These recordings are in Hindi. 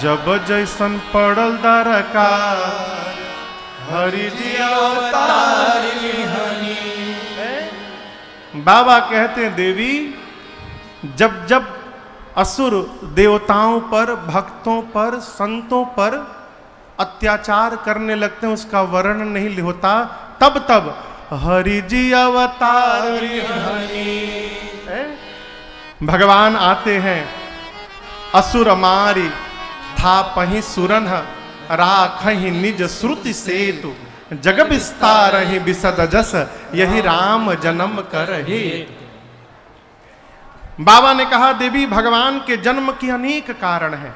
जब जैसन पड़ल दरकार हरि जी अवतार लिहनी। बाबा कहते हैं देवी जब जब असुर देवताओं पर, भक्तों पर, संतों पर अत्याचार करने लगते हैं, उसका वर्णन नहीं होता, तब तब हरि जी अवतार लिहनी। भगवान आते हैं। असुर मारी था पही सुरन राखहि निज श्रुति सेतु, जग विस्तार ही बिसद जस यही राम जन्म करहि। बाबा ने कहा देवी भगवान के जन्म के अनेक कारण हैं।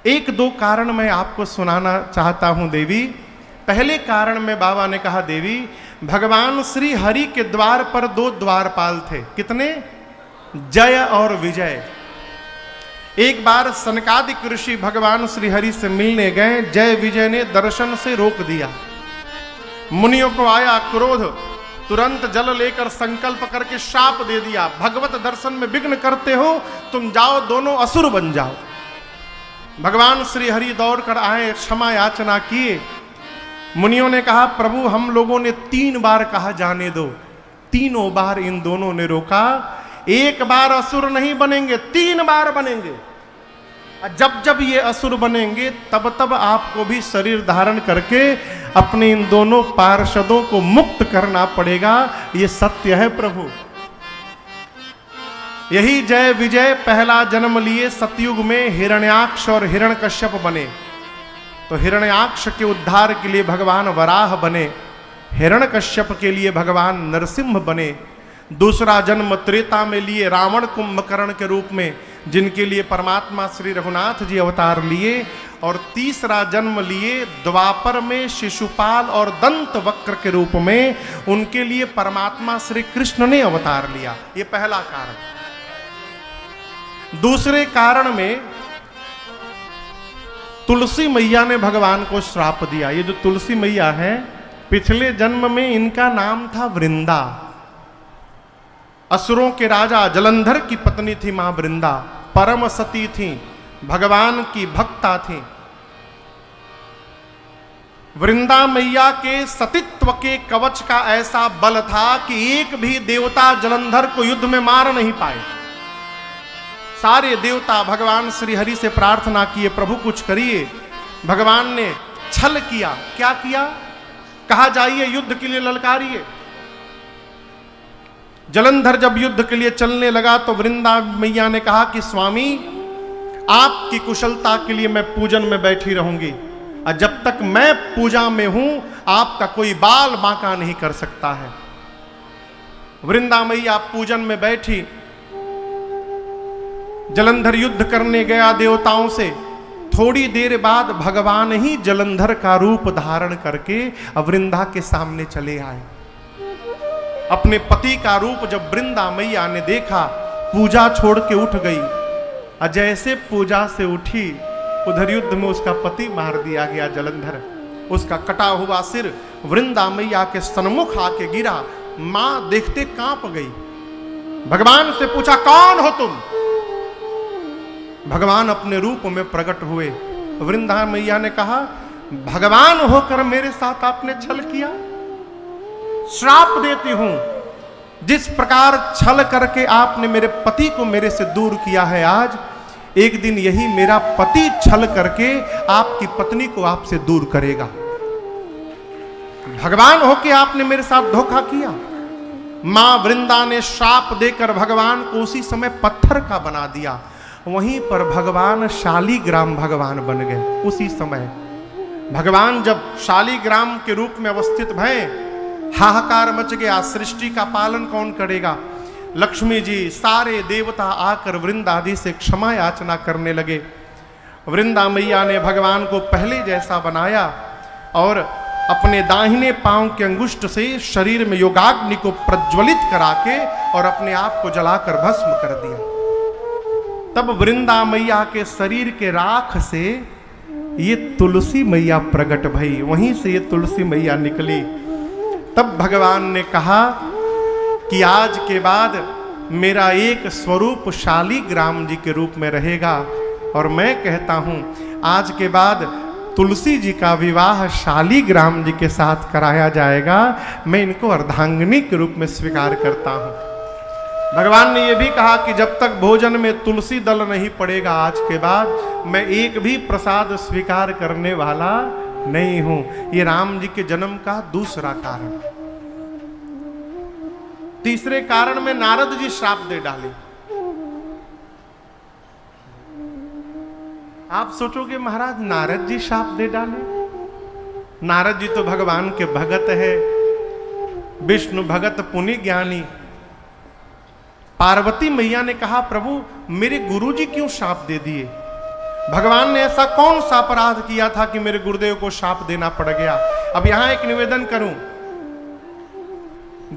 एक दो कारण मैं आपको सुनाना चाहता हूं देवी। पहले कारण में बाबा ने कहा देवी भगवान श्री हरि के द्वार पर दो द्वारपाल थे। कितने? जय और विजय। एक बार सनकादिक ऋषि भगवान श्री हरि से मिलने गए। जय विजय ने दर्शन से रोक दिया। मुनियों को आया क्रोध, तुरंत जल लेकर संकल्प करके श्राप दे दिया, भगवत दर्शन में विघ्न करते हो, तुम जाओ दोनों असुर बन जाओ। भगवान श्री हरि दौड़कर आए, क्षमा याचना किए। मुनियों ने कहा प्रभु हम लोगों ने 3 बार कहा जाने दो, तीनों बार इन दोनों ने रोका। एक बार असुर नहीं बनेंगे, 3 बार बनेंगे। जब जब ये असुर बनेंगे तब तब आपको भी शरीर धारण करके अपने इन दोनों पार्षदों को मुक्त करना पड़ेगा। ये सत्य है प्रभु। यही जय विजय पहला जन्म लिए सतयुग में हिरण्याक्ष और हिरण्यकश्यप बने। तो हिरण्याक्ष के उद्धार के लिए भगवान वराह बने, हिरण्यकश्यप के लिए भगवान नरसिंह बने। दूसरा जन्म त्रेता में लिए रावण कुंभकर्ण के रूप में, जिनके लिए परमात्मा श्री रघुनाथ जी अवतार लिए। और तीसरा जन्म लिए द्वापर में शिशुपाल और दंत वक्र के रूप में, उनके लिए परमात्मा श्री कृष्ण ने अवतार लिया। ये पहला कारण। दूसरे कारण में तुलसी मैया ने भगवान को श्राप दिया। ये जो तुलसी मैया है, पिछले जन्म में इनका नाम था वृंदा। असुरों के राजा जलंधर की पत्नी थी मां वृंदा, परम सती थी, भगवान की भक्ता थी। वृंदा मैया के सतीत्व के कवच का ऐसा बल था कि एक भी देवता जलंधर को युद्ध में मार नहीं पाए। सारे देवता भगवान श्री हरि से प्रार्थना किए प्रभु कुछ करिए। भगवान ने छल किया। क्या किया? कहा जाइए युद्ध के लिए ललकारिए। जलंधर जब युद्ध के लिए चलने लगा तो वृंदा मैया ने कहा कि स्वामी आपकी कुशलता के लिए मैं पूजन में बैठी रहूंगी, और जब तक मैं पूजा में हूं आपका कोई बाल बांका नहीं कर सकता है। वृंदा मैया पूजन में बैठी। जलंधर युद्ध करने गया देवताओं से। थोड़ी देर बाद भगवान ही जलंधर का रूप धारण करके वृंदा के सामने चले आए। अपने पति का रूप जब वृंदा मैया ने देखा, पूजा छोड़ के उठ गई। और जैसे पूजा से उठी उधर युद्ध में उसका पति मार दिया गया जलंधर। उसका कटा हुआ सिर वृंदा मैया के सन्मुख आके गिरा। मां देखते कांप गई। भगवान से पूछा कौन हो तुम? भगवान अपने रूप में प्रकट हुए। वृंदा मैया ने कहा भगवान होकर मेरे साथ आपने छल किया। श्राप देती हूं, जिस प्रकार छल करके आपने मेरे पति को मेरे से दूर किया है, आज एक दिन यही मेरा पति छल करके आपकी पत्नी को आपसे दूर करेगा। भगवान होके आपने मेरे साथ धोखा किया। मां वृंदा ने श्राप देकर भगवान को उसी समय पत्थर का बना दिया। वहीं पर भगवान शालीग्राम भगवान बन गए। उसी समय भगवान जब शालीग्राम के रूप में अवस्थित भय, हाहाकार मच गया। सृष्टि का पालन कौन करेगा? लक्ष्मी जी, सारे देवता आकर वृंदादि से क्षमा याचना करने लगे। वृंदा मैया ने भगवान को पहले जैसा बनाया और अपने दाहिने पांव के अंगुष्ठ से शरीर में योगाग्नि को प्रज्वलित करा के और अपने आप को जलाकर भस्म कर दिया। तब वृंदा मैया के शरीर के राख से ये तुलसी मैया प्रकट भई। वहीं से ये तुलसी मैया निकली। तब भगवान ने कहा कि आज के बाद मेरा एक स्वरूप शालीग्राम जी के रूप में रहेगा। और मैं कहता हूं आज के बाद तुलसी जी का विवाह शालीग्राम जी के साथ कराया जाएगा। मैं इनको अर्धांगिनी के रूप में स्वीकार करता हूं। भगवान ने यह भी कहा कि जब तक भोजन में तुलसी दल नहीं पड़ेगा आज के बाद मैं एक भी प्रसाद स्वीकार करने वाला नहीं हूं। ये राम जी के जन्म का दूसरा कारण। तीसरे कारण में नारद जी श्राप दे डाले। आप सोचोगे महाराज नारद जी श्राप दे डाले? नारद जी तो भगवान के भगत है, विष्णु भगत पुनि ज्ञानी। पार्वती मैया ने कहा प्रभु मेरे गुरुजी क्यों श्राप दे दिए? भगवान ने ऐसा कौन सा अपराध किया था कि मेरे गुरुदेव को श्राप देना पड़ गया? अब यहां एक निवेदन करूं,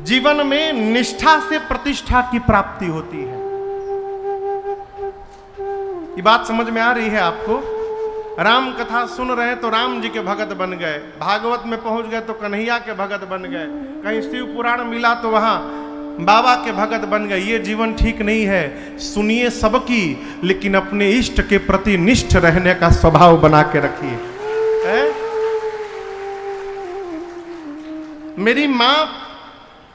जीवन में निष्ठा से प्रतिष्ठा की प्राप्ति होती है। ये बात समझ में आ रही है आपको? राम कथा सुन रहे हैं तो राम जी के भगत बन गए, भागवत में पहुंच गए तो कन्हैया के भगत बन गए, कहीं शिव पुराण मिला तो वहां बाबा के भगत बन गए। ये जीवन ठीक नहीं है। सुनिए सबकी, लेकिन अपने इष्ट के प्रति निष्ठ रहने का स्वभाव बना के रखिए। मेरी मां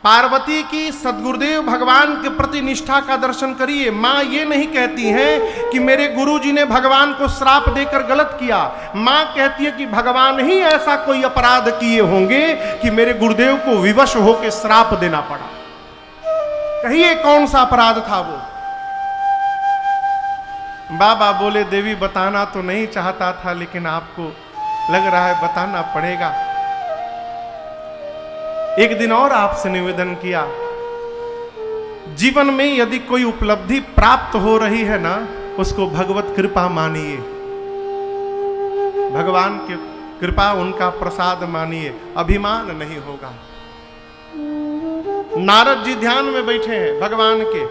पार्वती की सदगुरुदेव भगवान के प्रति निष्ठा का दर्शन करिए। मां ये नहीं कहती हैं कि मेरे गुरुजी ने भगवान को श्राप देकर गलत किया। मां कहती है कि भगवान ही ऐसा कोई अपराध किए होंगे कि मेरे गुरुदेव को विवश होकर श्राप देना पड़ा। कहिए कौन सा अपराध था वो? बाबा बोले देवी बताना तो नहीं चाहता था, लेकिन आपको लग रहा है बताना पड़ेगा। एक दिन और आपसे निवेदन किया, जीवन में यदि कोई उपलब्धि प्राप्त हो रही है ना, उसको भगवत कृपा मानिए, भगवान की कृपा, उनका प्रसाद मानिए, अभिमान नहीं होगा। नारद जी ध्यान में बैठे हैं भगवान के।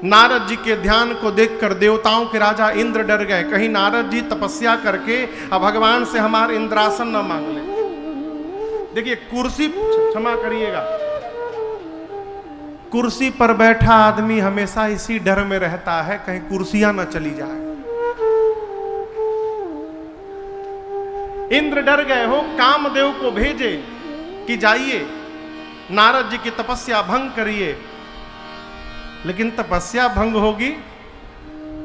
नारद जी के ध्यान को देखकर देवताओं के राजा इंद्र डर गए, कहीं नारद जी तपस्या करके अब भगवान से हमारे इंद्रासन न मांग ले। देखिए कुर्सी, क्षमा करिएगा, कुर्सी पर बैठा आदमी हमेशा इसी डर में रहता है कहीं कुर्सियां न चली जाए। इंद्र डर गए हो, कामदेव को भेजे कि जाइए नारद जी की तपस्या भंग करिए। लेकिन तपस्या भंग होगी?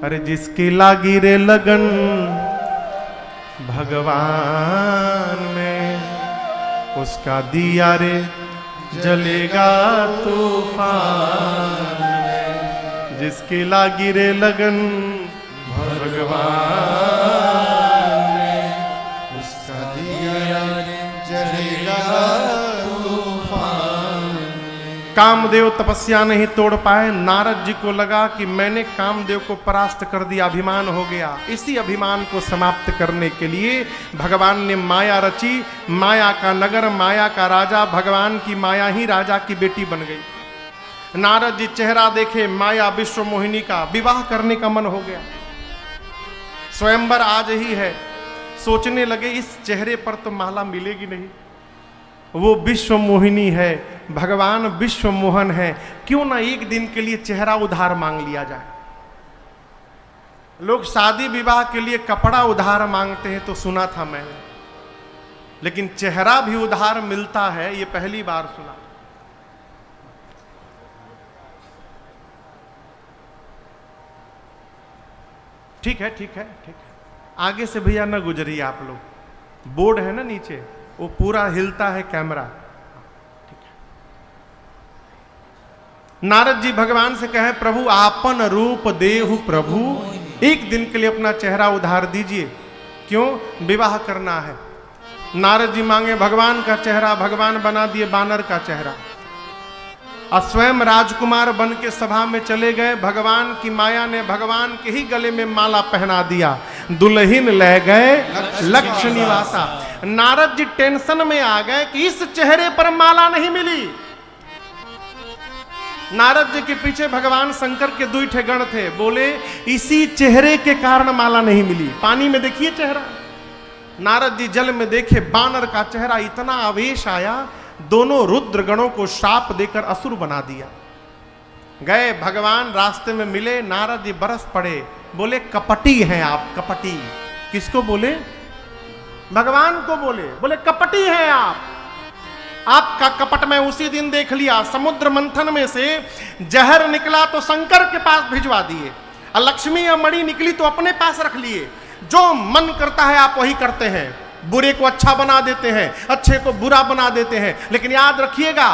अरे जिसकी लागी रे लगन भगवान में, उसका दिया रे जलेगा तूफान में। जिसकी लागी रे लगन भगवान में, उसका दिया रे जलेगा तूफान में। कामदेव तपस्या नहीं तोड़ पाए। नारद जी को लगा कि मैंने कामदेव को परास्त कर दिया, अभिमान हो गया। इसी अभिमान को समाप्त करने के लिए भगवान ने माया रची, माया का नगर, माया का राजा, भगवान की माया ही राजा की बेटी बन गई। नारद जी चेहरा देखे माया विश्व मोहिनी का, विवाह करने का मन हो गया। स्वयंवर आज ही है, सोचने लगे इस चेहरे पर तो माला मिलेगी नहीं, वो विश्व मोहिनी है, भगवान विश्व मोहन है, क्यों ना एक दिन के लिए चेहरा उधार मांग लिया जाए। लोग शादी विवाह के लिए कपड़ा उधार मांगते हैं तो सुना था मैंने, लेकिन चेहरा भी उधार मिलता है ये पहली बार सुना। ठीक है ठीक है ठीक है, आगे से भैया ना गुजरिए आप लोग। बोर्ड है ना नीचे, वो पूरा हिलता है कैमरा। ठीक है। नारद जी भगवान से कहे प्रभु आपन रूप देहु प्रभु, एक दिन के लिए अपना चेहरा उधार दीजिए। क्यों? विवाह करना है। नारद जी मांगे भगवान का चेहरा, भगवान बना दिए बानर का चेहरा। और स्वयं राजकुमार बन के सभा में चले गए। भगवान की माया ने भगवान के ही गले में माला पहना दिया। दुल्हिन ले गए लक्ष्य निवासा। नारद जी टेंशन में आ गए कि इस चेहरे पर माला नहीं मिली। नारद जी के पीछे भगवान शंकर के दुईठे गण थे, बोले इसी चेहरे के कारण माला नहीं मिली। पानी में देखिए चेहरा, नारद जी जल में देखे बानर का चेहरा, इतना आवेश आया, दोनों रुद्र गणों को शाप देकर असुर बना दिया। गए भगवान, रास्ते में मिले, नारद जी बरस पड़े, बोले कपटी हैं आप, कपटी। किसको बोले? भगवान को बोले। बोले कपटी हैं आप, आपका कपट मैं उसी दिन देख लिया। समुद्र मंथन में से जहर निकला तो शंकर के पास भिजवा दिए, और लक्ष्मी या मणि निकली तो अपने पास रख लिए। जो मन करता है आप वही करते हैं, बुरे को अच्छा बना देते हैं, अच्छे को बुरा बना देते हैं। लेकिन याद रखिएगा,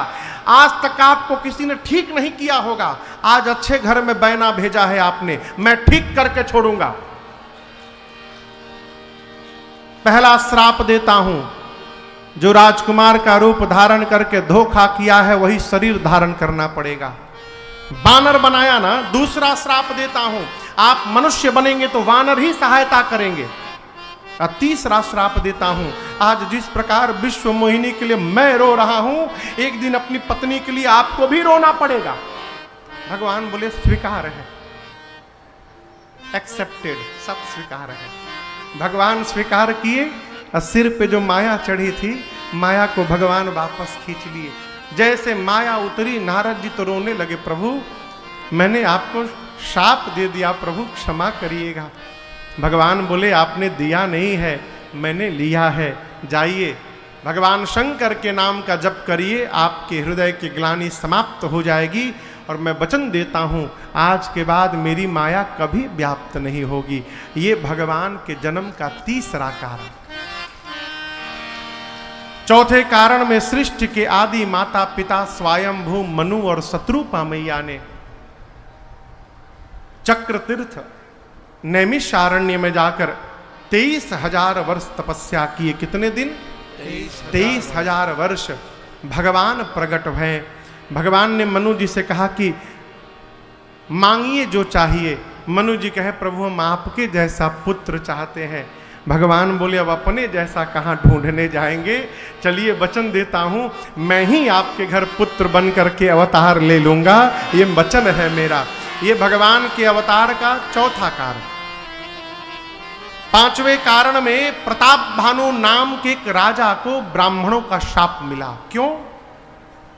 आज तक आपको किसी ने ठीक नहीं किया होगा, आज अच्छे घर में बैना भेजा है आपने, मैं ठीक करके छोड़ूंगा। पहला श्राप देता हूं, जो राजकुमार का रूप धारण करके धोखा किया है वही शरीर धारण करना पड़ेगा। वानर बनाया ना, दूसरा श्राप देता हूं, आप मनुष्य बनेंगे तो वानर ही सहायता करेंगे। और तीसरा श्राप देता हूं, आज जिस प्रकार विश्व मोहिनी के लिए मैं रो रहा हूं, एक दिन अपनी पत्नी के लिए आपको भी रोना पड़ेगा। भगवान बोले स्वीकार है, एक्सेप्टेड, सब स्वीकार है। भगवान स्वीकार किए, और सिर पे जो माया चढ़ी थी, माया को भगवान वापस खींच लिए। जैसे माया उतरी, नारद जी तो रोने लगे, प्रभु मैंने आपको शाप दे दिया, प्रभु क्षमा करिएगा। भगवान बोले आपने दिया नहीं है, मैंने लिया है, जाइए भगवान शंकर के नाम का जप करिए, आपके हृदय की ग्लानि समाप्त हो जाएगी। और मैं वचन देता हूं, आज के बाद मेरी माया कभी व्याप्त नहीं होगी। ये भगवान के जन्म का तीसरा कारण। चौथे कारण में सृष्टि के आदि माता पिता स्वयंभू मनु और शत्रुपा मैया ने चक्र तीर्थ नैमिषारण्य में जाकर 23,000 वर्ष तपस्या किए। कितने दिन? 23,000 वर्ष भगवान प्रकट भय। भगवान ने मनु जी से कहा कि मांगिए जो चाहिए। मनु जी कहे प्रभु हम आपके जैसा पुत्र चाहते हैं। भगवान बोले अब अपने जैसा कहाँ ढूंढने जाएंगे, चलिए वचन देता हूँ मैं ही आपके घर पुत्र बन करके अवतार ले लूंगा, ये वचन है मेरा। ये भगवान के अवतार का चौथा कारण। पांचवें कारण में प्रताप भानु नाम के एक राजा को ब्राह्मणों का शाप मिला। क्यों?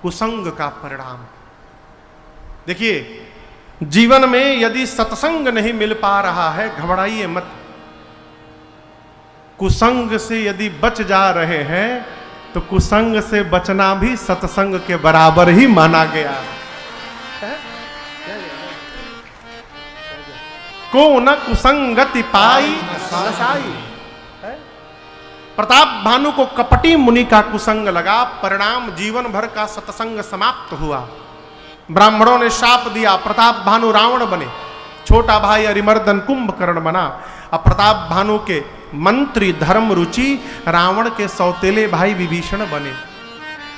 कुसंग का परिणाम। देखिए जीवन में यदि सत्संग नहीं मिल पा रहा है, घबराइए मत। कुसंग से यदि बच जा रहे हैं तो कुसंग से बचना भी सत्संग के बराबर ही माना गया है। को न कुसंगति पाई नसाई। प्रताप भानु को कपटी मुनि का कुसंग लगा, परिणाम जीवन भर का सत्संग समाप्त हुआ। ब्राह्मणों ने शाप दिया, प्रताप भानु रावण बने, छोटा भाई अरिमर्दन कुंभकर्ण बना। और प्रताप भानु के मंत्री धर्म रुचि रावण के सौतेले भाई विभीषण बने।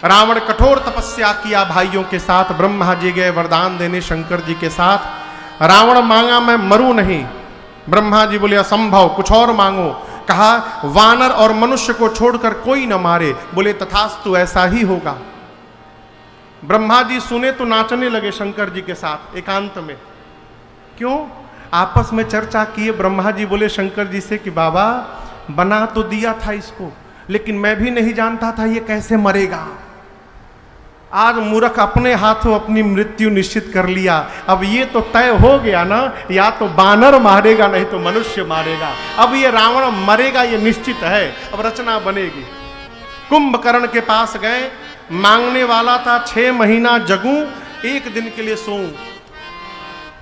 रावण कठोर तपस्या किया भाइयों के साथ, ब्रह्मा जी गए वरदान देने शंकर जी के साथ। रावण मांगा मैं मरूं नहीं, ब्रह्मा जी बोले असंभव, कुछ और मांगो। कहा वानर और मनुष्य को छोड़कर कोई न मारे, बोले तथास्तु ऐसा ही होगा। ब्रह्मा जी सुने तो नाचने लगे शंकर जी के साथ एकांत में। क्यों? आपस में चर्चा किए। ब्रह्मा जी बोले शंकर जी से कि बाबा बना तो दिया था इसको, लेकिन मैं भी नहीं जानता था ये कैसे मरेगा। आज मूर्ख अपने हाथों अपनी मृत्यु निश्चित कर लिया। अब ये तो तय हो गया ना, या तो बानर मारेगा नहीं तो मनुष्य मारेगा। अब ये रावण मरेगा ये निश्चित है, अब रचना बनेगी। कुंभकर्ण के पास गए, मांगने वाला था 6 महीना जगूं, 1 दिन के लिए सोऊं।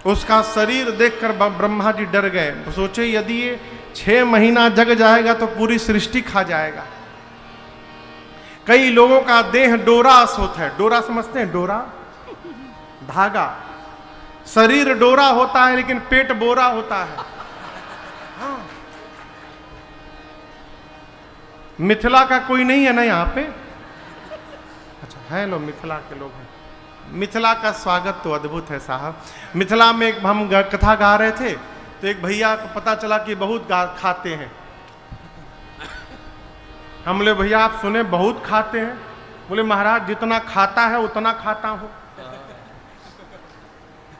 उसका शरीर देखकर ब्रह्मा जी डर गए। सोचे यदि ये 6 महीना जग जाएगा तो पूरी सृष्टि खा जाएगा। कई लोगों का देह डोरास होता है। डोरा समझते हैं? डोरा धागा। शरीर डोरा होता है लेकिन पेट बोरा होता है। हाँ। मिथिला का कोई नहीं है ना यहाँ पे? अच्छा है, लो मिथिला के लोग हैं। मिथिला का स्वागत तो अद्भुत है साहब। मिथिला में हम कथा गा रहे थे तो एक भैया को पता चला कि बहुत खाते हैं। हम बोले भैया आप सुने बहुत खाते हैं? बोले महाराज जितना खाता है उतना खाता हूं।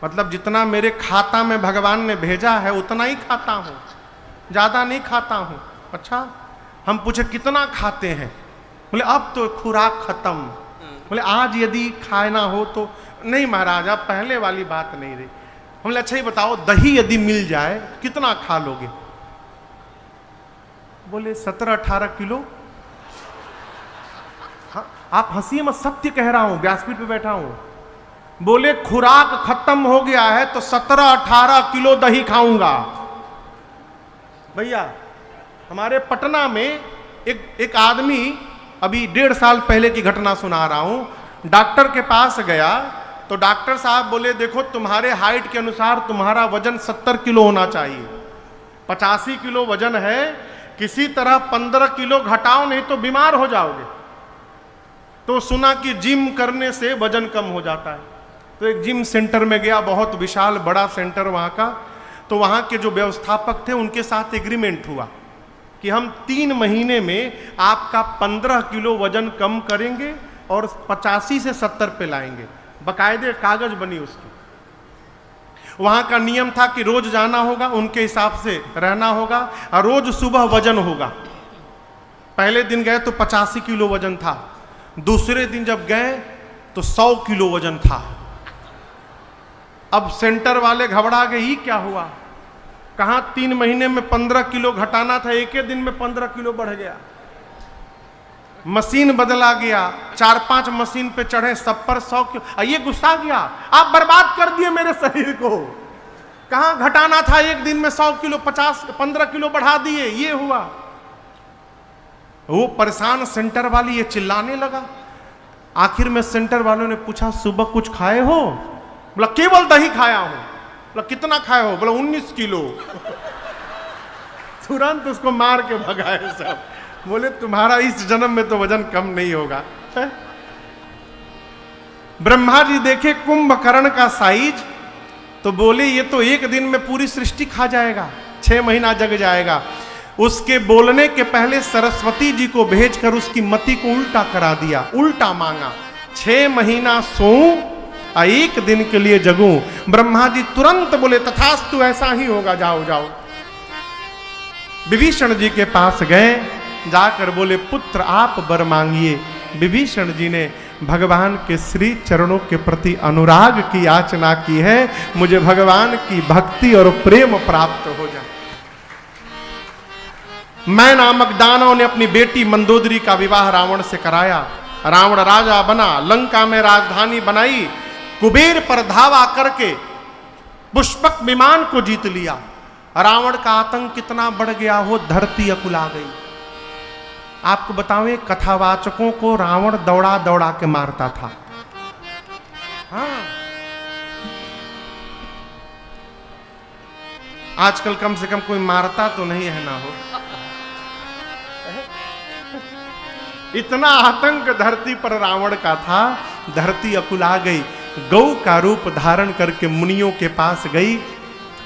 मतलब जितना मेरे खाता में भगवान ने भेजा है उतना ही खाता हूं, ज्यादा नहीं खाता हूं। अच्छा, हम पूछे कितना खाते हैं? बोले अब तो खुराक खत्म। बोले आज यदि खाना हो तो? नहीं महाराज अब पहले वाली बात नहीं रही। हमने अच्छा ही बताओ, दही यदि मिल जाए कितना खा लोगे? बोले 17-18 किलो। हाँ, आप हंसिए मत, सत्य कह रहा हूं, व्यासपीठ पे बैठा हूं। बोले खुराक खत्म हो गया है तो 17-18 किलो दही खाऊंगा। भैया हमारे पटना में एक आदमी, अभी 1.5 साल पहले की घटना सुना रहा हूं, डॉक्टर के पास गया तो डॉक्टर साहब बोले देखो तुम्हारे हाइट के अनुसार तुम्हारा वजन 70 किलो होना चाहिए, 85 किलो वजन है, किसी तरह 15 किलो घटाओ नहीं तो बीमार हो जाओगे। तो सुना कि जिम करने से वजन कम हो जाता है, तो एक जिम सेंटर में गया, बहुत विशाल बड़ा सेंटर वहाँ का। तो वहाँ के जो व्यवस्थापक थे उनके साथ एग्रीमेंट हुआ कि हम 3 महीने में आपका 15 किलो वजन कम करेंगे और 85 से 70 पे लाएंगे। बाकायदे कागज बनी उसकी। वहाँ का नियम था कि रोज जाना होगा, उनके हिसाब से रहना होगा और रोज सुबह वजन होगा। पहले दिन गए तो 85 किलो वजन था, दूसरे दिन जब गए तो 100 किलो वजन था। अब सेंटर वाले घबरा गए, ही क्या हुआ? कहाँ 3 महीने में 15 किलो घटाना था, एक ही दिन में 15 किलो बढ़ गया। मशीन बदला गया, 4-5 मशीन पे चढ़े, सब पर 100 किलो। ये गुस्सा गया, आप बर्बाद कर दिए मेरे शरीर को। कहाँ घटाना था एक दिन में 100 किलो, 15 किलो बढ़ा दिए, ये हुआ। वो परेशान सेंटर वाली ये चिल्लाने लगा। आखिर में सेंटर वालों ने पूछा सुबह कुछ खाए हो? बोला केवल दही खाया हूं। बोला कितना खाए हो? बोला 19 किलो। तुरंत उसको मार के भगाए सब। बोले तुम्हारा इस जन्म में तो वजन कम नहीं होगा। ब्रह्मा जी देखे कुंभकर्ण का साइज तो बोले ये तो एक दिन में पूरी सृष्टि खा जाएगा, 6 महीना जग जाएगा। उसके बोलने के पहले सरस्वती जी को भेजकर उसकी मति को उल्टा करा दिया, उल्टा मांगा। 6 महीना सोऊं और 1 दिन के लिए जगूं। ब्रह्मा जी तुरंत बोले तथास्तु, ऐसा ही होगा, जाओ जाओ। विभीषण जी के पास गए, जाकर बोले पुत्र आप वर मांगिए। विभीषण जी ने भगवान के श्री चरणों के प्रति अनुराग की याचना की है, मुझे भगवान की भक्ति और प्रेम प्राप्त हो जाए। मैं नामक दानव ने अपनी बेटी मंदोदरी का विवाह रावण से कराया। रावण राजा बना, लंका में राजधानी बनाई, कुबेर पर धावा करके पुष्पक विमान को जीत लिया। रावण का आतंक कितना बढ़ गया हो, धरती अकुला गई। आपको बतावें कथावाचकों को रावण दौड़ा दौड़ा के मारता था। हाँ, आजकल कम से कम कोई मारता तो नहीं है ना हो। इतना आतंक धरती पर रावण का था, धरती अकुला गई। गौ का रूप धारण करके मुनियों के पास गई।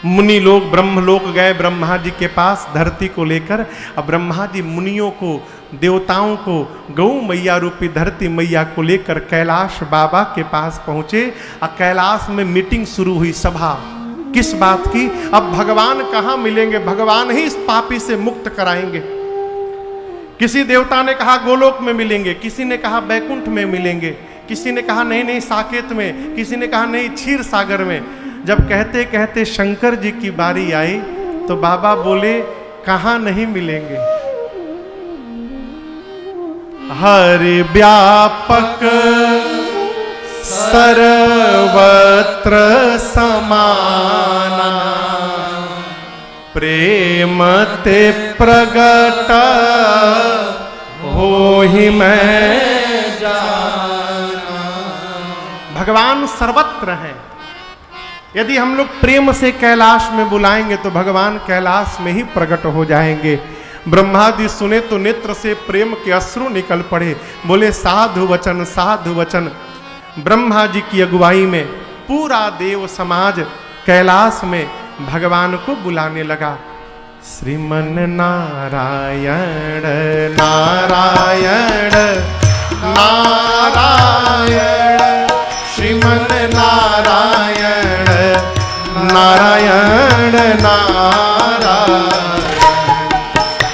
मुनि लोग ब्रह्मलोक गए ब्रह्मा जी के पास धरती को लेकर। अब ब्रह्मा जी मुनियों को, देवताओं को, गौ मैया रूपी धरती मैया को लेकर कैलाश बाबा के पास पहुंचे। और कैलाश में मीटिंग शुरू हुई, सभा। किस बात की? अब भगवान कहाँ मिलेंगे, भगवान ही इस पापी से मुक्त कराएंगे। किसी देवता ने कहा गोलोक में मिलेंगे, किसी ने कहा बैकुंठ में मिलेंगे, किसी ने कहा नहीं नहीं साकेत में, किसी ने कहा नहीं क्षीर सागर में। जब कहते कहते शंकर जी की बारी आई तो बाबा बोले कहाँ नहीं मिलेंगे। हरि व्यापक सर्वत्र समाना, प्रेम ते प्रगट हो ही मैं जाना। भगवान सर्वत्र है। यदि हम लोग प्रेम से कैलाश में बुलाएंगे तो भगवान कैलाश में ही प्रकट हो जाएंगे। ब्रह्मा जी सुने तो नेत्र से प्रेम के अश्रु निकल पड़े। बोले साधु वचन, साधु वचन। ब्रह्मा जी की अगुवाई में पूरा देव समाज कैलाश में भगवान को बुलाने लगा। श्रीमन नारायण नारायण नारायण, श्रीमन नारायण नारायण नारायण,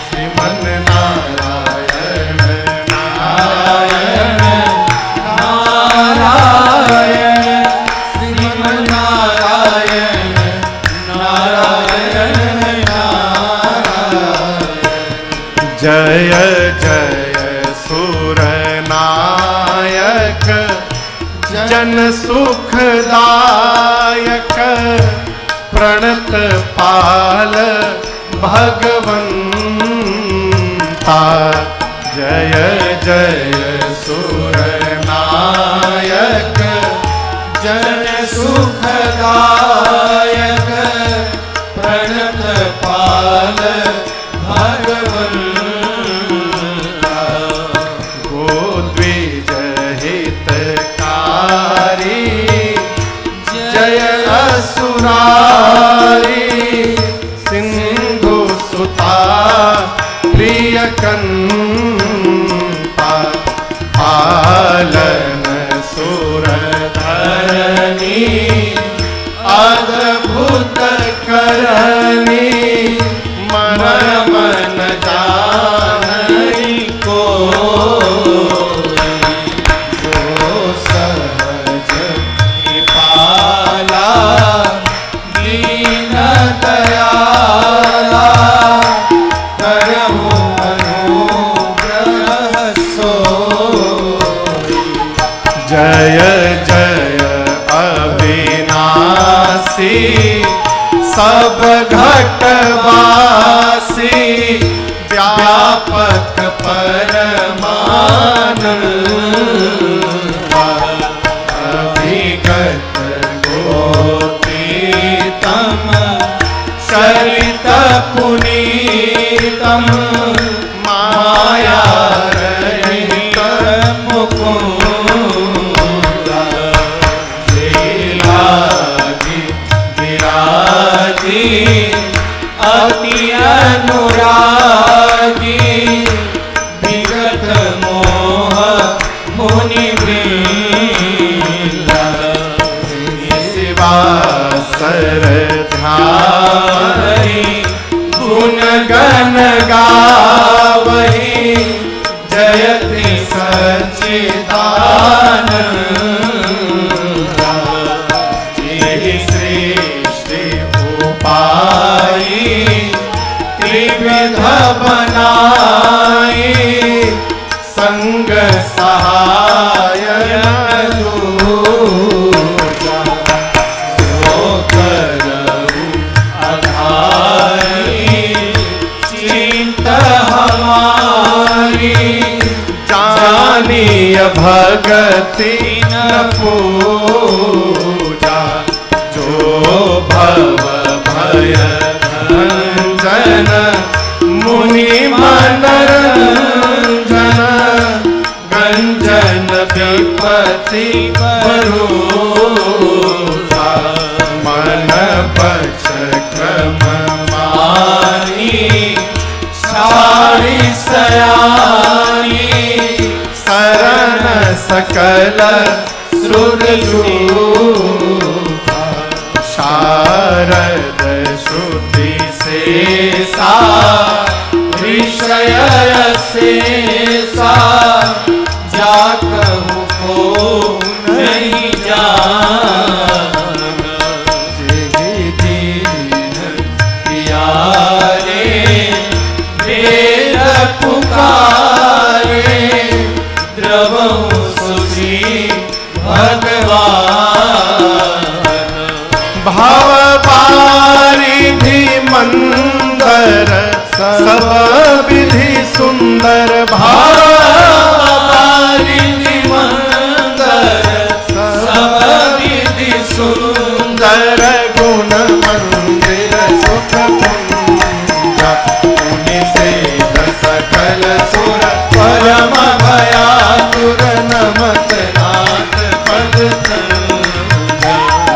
श्रीमन नारायण नारायण नारायण, श्रीमन नारायण जय जय सुरनायक जन सुखदायक प्रणत पाल भगवंता। जय जय सुरनायक जन सुखदायक प्रणत पाल भगवंता। गोद्विज हितकारी जय असुरारी सिंधु सुता प्रियकंता। पालन सुरधरणी अद्भुत करनी मरम न जानई को। जो सहज कृपाला दीन दयाला करहु अनुग्रह सोई। जय जय अविनाशी सब घटवासी व्यापक परमानंदा। अभिगत गोपीतम चरित पुनीतम माया रहित मुकुंदा। लीलागी विरागी अति अनुरागी विगत मोह मुनि वृंदा। शिवा सर ध्यावहि गुण गण गावहि जयति सच्चिदानंदा। जिहि सृष्टि उपाई त्रिविध बनाई संग सहाय दूजा। जो करहु अघाई चिंत हमारी जानिय भगति न पूजा। जो भव भय भंजन मुनि मनरंजन गंजन विपत्ति भरोसा। मन पक्ष क्रम मानी सारी सयानी शरण सकल सुरजूता। शारद श्रुति शेषा विषय शेषा जाकहु को नहीं जान। जिहि दीन प्यारे वेद पुकारे द्रवहु सुखी भगवान। भव बारिधि मंदर सब विधि सुंदर। भव बारिधि मंदर सब विधि सुंदर। गुण मंदिर सुख कुंज मुनि सेव सकल सुर परम भयातुर नमत नाथ पद संग।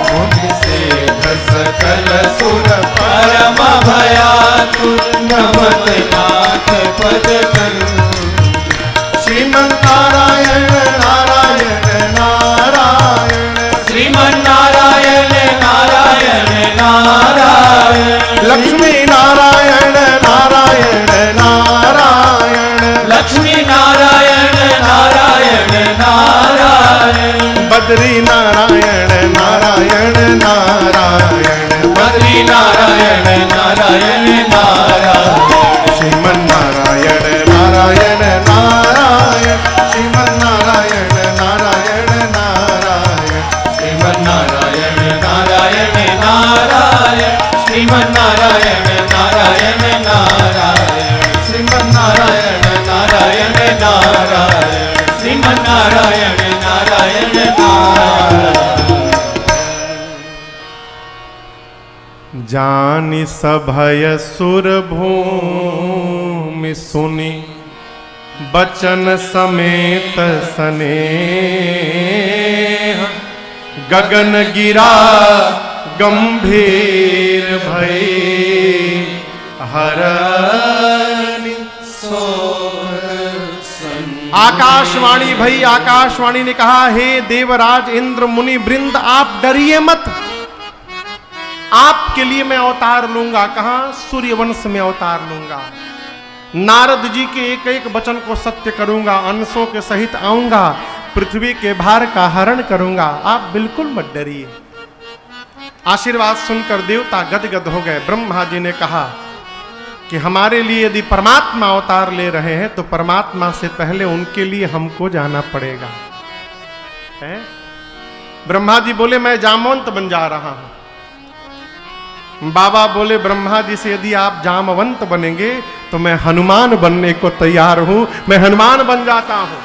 मुनि सेव सकल सुर परम भयातुर नमत नाथ पद संग। श्रीमन्नारायण नारायण नारायण श्रीमन्नारायण नारायण नारायण लक्ष्मी नारायण नारायण नारायण लक्ष्मी नारायण नारायण नारायण बद्री नारायण नारायण नारायण बद्री नारायण नारायण नारायण श्रीमन्नारायण नारायण श्रीमन्नारायण नारायण नारायण श्रीमन्नारायण नारायण नारायण। जानि सभय सुर भूमि सुनि बचन समेत स्नेह गगन गिरा गंभीर भई हरनि आकाशवाणी भई। आकाशवाणी ने कहा, हे देवराज इंद्र मुनि वृंद, आप डरिए मत, आपके लिए मैं अवतार लूंगा। कहां? सूर्यवंश में अवतार लूंगा। नारद जी के एक एक वचन को सत्य करूंगा, अंशों के सहित आऊंगा, पृथ्वी के भार का हरण करूंगा, आप बिल्कुल मत डरिए। आशीर्वाद सुनकर देवता गदगद हो गए। ब्रह्मा जी ने कहा कि हमारे लिए यदि परमात्मा अवतार ले रहे हैं तो परमात्मा से पहले उनके लिए हमको जाना पड़ेगा। है? ब्रह्मा जी बोले, मैं जामवंत बन जा रहा हूं। बाबा बोले, ब्रह्मा जी से यदि आप जामवंत बनेंगे तो मैं हनुमान बनने को तैयार हूं, मैं हनुमान बन जाता हूं।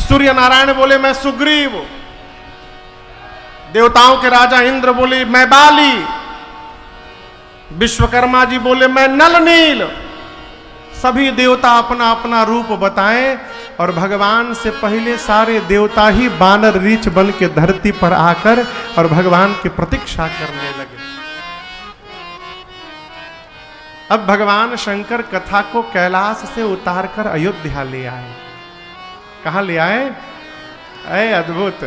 सूर्य नारायण बोले, मैं सुग्रीव। देवताओं के राजा इंद्र बोले, मैं बाली। विश्वकर्मा जी बोले, मैं नल नील। सभी देवता अपना अपना रूप बताएं और भगवान से पहले सारे देवता ही बानर रीछ बन के धरती पर आकर और भगवान की प्रतीक्षा करने लगे। अब भगवान शंकर कथा को कैलाश से उतारकर अयोध्या ले आए। कहां ले आए? अय अद्भुत।